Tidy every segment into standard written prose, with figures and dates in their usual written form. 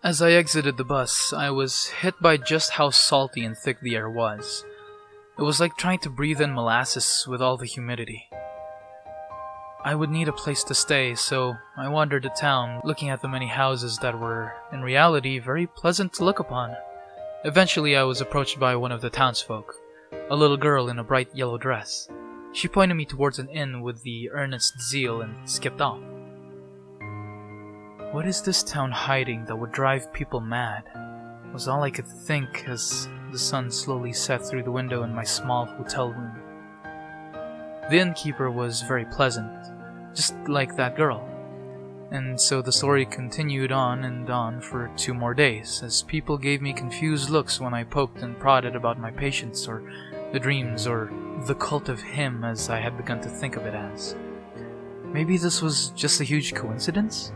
As I exited the bus, I was hit by just how salty and thick the air was. It was like trying to breathe in molasses with all the humidity. I would need a place to stay, so I wandered the town, looking at the many houses that were, in reality, very pleasant to look upon. Eventually, I was approached by one of the townsfolk, a little girl in a bright yellow dress. She pointed me towards an inn with the earnest zeal and skipped off. What is this town hiding that would drive people mad? Was all I could think as the sun slowly set through the window in my small hotel room. The innkeeper was very pleasant, just like that girl. And so the story continued on and on for 2 more days, as people gave me confused looks when I poked and prodded about my patients, or the dreams, or the cult of him as I had begun to think of it as. Maybe this was just a huge coincidence?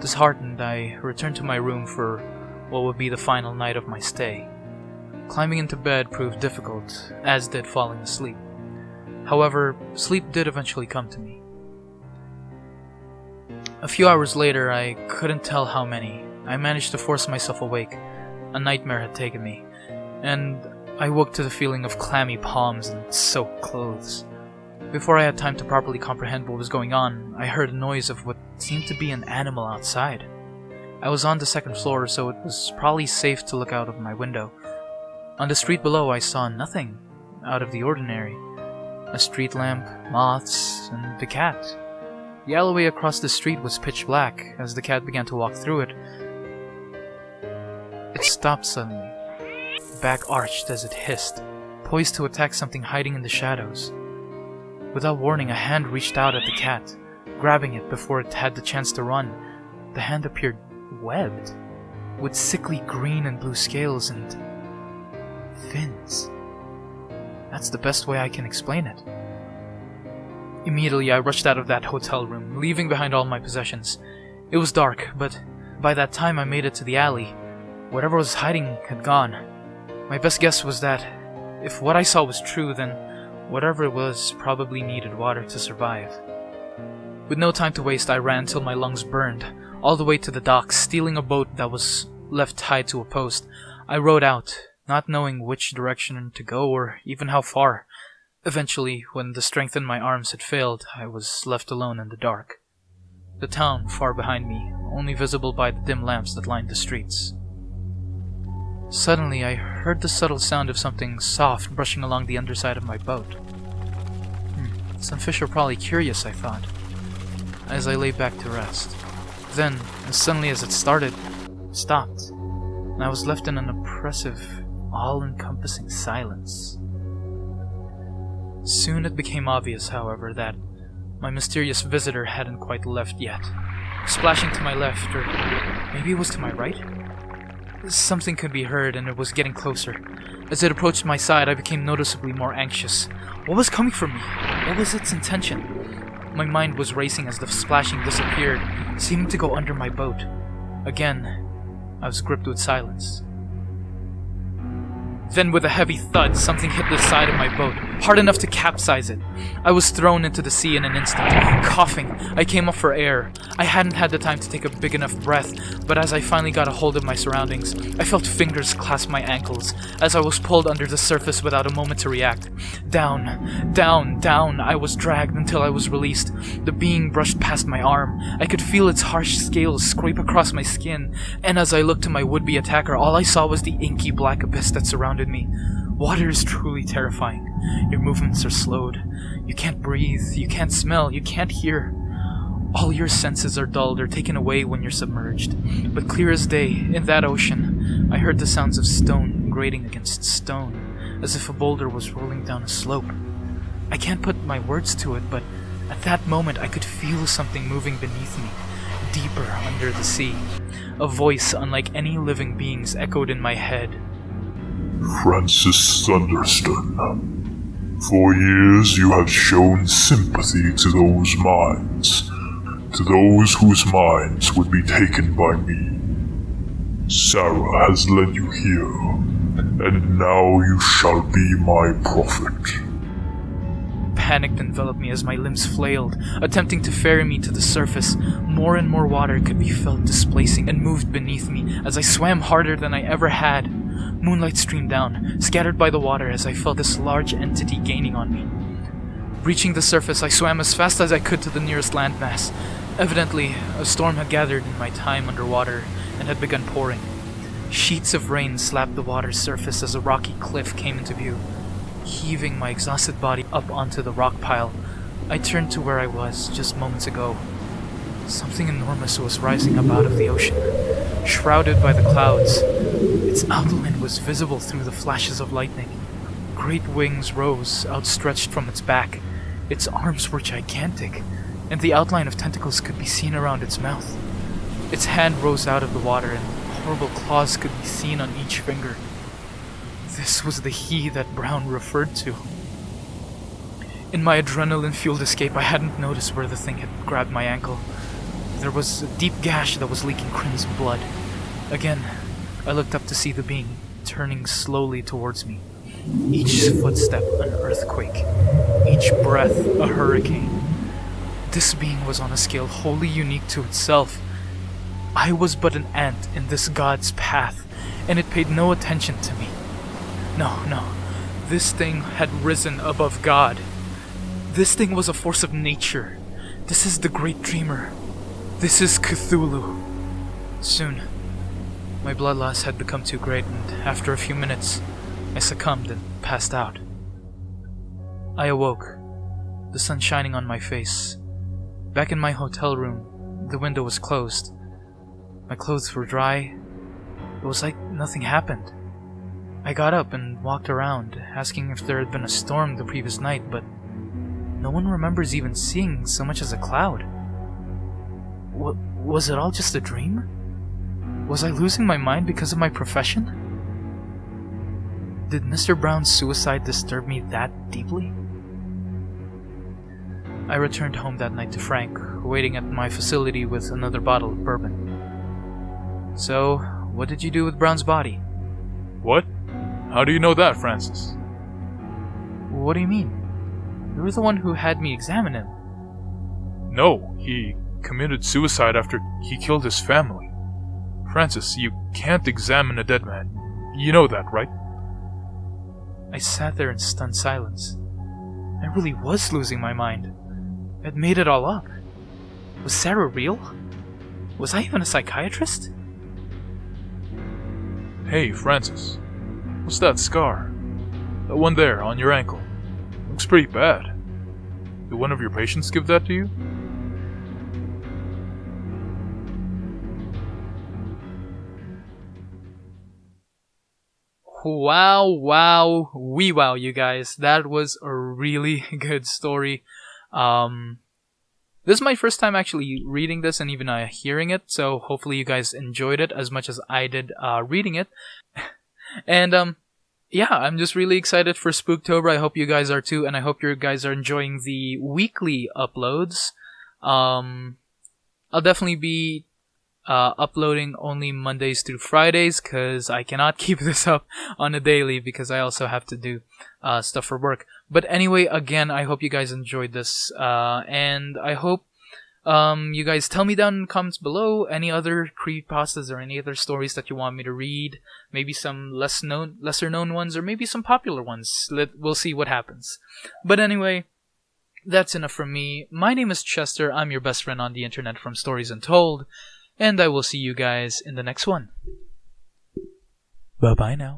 Disheartened, I returned to my room for what would be the final night of my stay. Climbing into bed proved difficult, as did falling asleep. However, sleep did eventually come to me. A few hours later, I couldn't tell how many, I managed to force myself awake. A nightmare had taken me, and I woke to the feeling of clammy palms and soaked clothes. Before I had time to properly comprehend what was going on, I heard a noise of what seemed to be an animal outside. I was on the 2nd floor, so it was probably safe to look out of my window. On the street below, I saw nothing out of the ordinary. A street lamp, moths, and the cat. The alleyway across the street was pitch black. As the cat began to walk through it, it stopped suddenly, back arched as it hissed, poised to attack something hiding in the shadows. Without warning, a hand reached out at the cat, grabbing it before it had the chance to run. The hand appeared webbed, with sickly green and blue scales and fins. That's the best way I can explain it. Immediately, I rushed out of that hotel room, leaving behind all my possessions. It was dark, but by that time I made it to the alley. Whatever was hiding had gone. My best guess was that if what I saw was true, then whatever it was probably needed water to survive. With no time to waste, I ran till my lungs burned, all the way to the docks, stealing a boat that was left tied to a post. I rowed out, not knowing which direction to go or even how far. Eventually, when the strength in my arms had failed, I was left alone in the dark. The town far behind me, only visible by the dim lamps that lined the streets. Suddenly, I heard the subtle sound of something soft brushing along the underside of my boat. Some fish are probably curious, I thought, as I lay back to rest. Then, as suddenly as it started, it stopped, and I was left in an oppressive, all-encompassing silence. Soon it became obvious, however, that my mysterious visitor hadn't quite left yet. Splashing to my left, or maybe it was to my right? Something could be heard, and it was getting closer. As it approached my side, I became noticeably more anxious. What was coming for me? What was its intention? My mind was racing as the splashing disappeared, seeming to go under my boat. Again, I was gripped with silence. Then with a heavy thud, something hit the side of my boat, hard enough to capsize it. I was thrown into the sea in an instant, coughing. I came up for air. I hadn't had the time to take a big enough breath, but as I finally got a hold of my surroundings, I felt fingers clasp my ankles as I was pulled under the surface without a moment to react. Down, down, down, I was dragged until I was released. The being brushed past my arm. I could feel its harsh scales scrape across my skin, and as I looked to my would-be attacker, all I saw was the inky black abyss that surrounded me. Water is truly terrifying. Your movements are slowed. You can't breathe, you can't smell, you can't hear. All your senses are dulled or taken away when you're submerged. But clear as day, in that ocean, I heard the sounds of stone grating against stone, as if a boulder was rolling down a slope. I can't put my words to it, but at that moment I could feel something moving beneath me, deeper under the sea. A voice unlike any living being's echoed in my head. Francis Thunderston, for years you have shown sympathy to those minds, to those whose minds would be taken by me. Sarah has led you here, and now you shall be my prophet. panic enveloped me as my limbs flailed, attempting to ferry me to the surface. More and more water could be felt displacing and moved beneath me as I swam harder than I ever had. Moonlight streamed down, scattered by the water as I felt this large entity gaining on me. Reaching the surface, I swam as fast as I could to the nearest landmass. Evidently, a storm had gathered in my time underwater and had begun pouring. Sheets of rain slapped the water's surface as a rocky cliff came into view. Heaving my exhausted body up onto the rock pile, I turned to where I was just moments ago. Something enormous was rising up out of the ocean, shrouded by the clouds. Its outline was visible through the flashes of lightning. Great wings rose, outstretched from its back. Its arms were gigantic, and the outline of tentacles could be seen around its mouth. Its hand rose out of the water, and horrible claws could be seen on each finger. This was the he that Brown referred to. In my adrenaline-fueled escape, I hadn't noticed where the thing had grabbed my ankle. There was a deep gash that was leaking crimson blood. Again, I looked up to see the being turning slowly towards me. Each footstep an earthquake, each breath a hurricane. This being was on a scale wholly unique to itself. I was but an ant in this god's path, and it paid no attention to me. No, this thing had risen above God. This thing was a force of nature. This is the Great Dreamer. This is Cthulhu. Soon, my blood loss had become too great, and after a few minutes, I succumbed and passed out. I awoke, the sun shining on my face. Back in my hotel room, the window was closed. My clothes were dry. It was like nothing happened. I got up and walked around, asking if there had been a storm the previous night, but no one remembers even seeing so much as a cloud. Was it all just a dream? Was I losing my mind because of my profession? Did Mr. Brown's suicide disturb me that deeply? I returned home that night to Frank, waiting at my facility with another bottle of bourbon. So, what did you do with Brown's body? What? How do you know that, Francis? What do you mean? You were the one who had me examine him. No, he committed suicide after he killed his family. Francis, you can't examine a dead man. You know that, right? I sat there in stunned silence. I really was losing my mind. I'd made it all up. Was Sarah real? Was I even a psychiatrist? Hey, Francis. What's that scar? That one there, on your ankle. Looks pretty bad. Did one of your patients give that to you? Wow, you guys. That was a really good story. This is my first time actually reading this and even hearing it, so hopefully you guys enjoyed it as much as I did reading it. And yeah, I'm just really excited for Spooktober. I hope you guys are too, and I hope you guys are enjoying the weekly uploads. I'll definitely be uploading only Mondays through Fridays, because I cannot keep this up on a daily because I also have to do stuff for work. But anyway, again, I hope you guys enjoyed this, and I hope you guys tell me down in the comments below any other creepypastas or any other stories that you want me to read. Maybe some lesser known ones, or maybe some popular ones. We'll see what happens. But anyway, that's enough from me. My name is Chester. I'm your best friend on the internet from Stories Untold, and I will see you guys in the next one. Bye-bye now.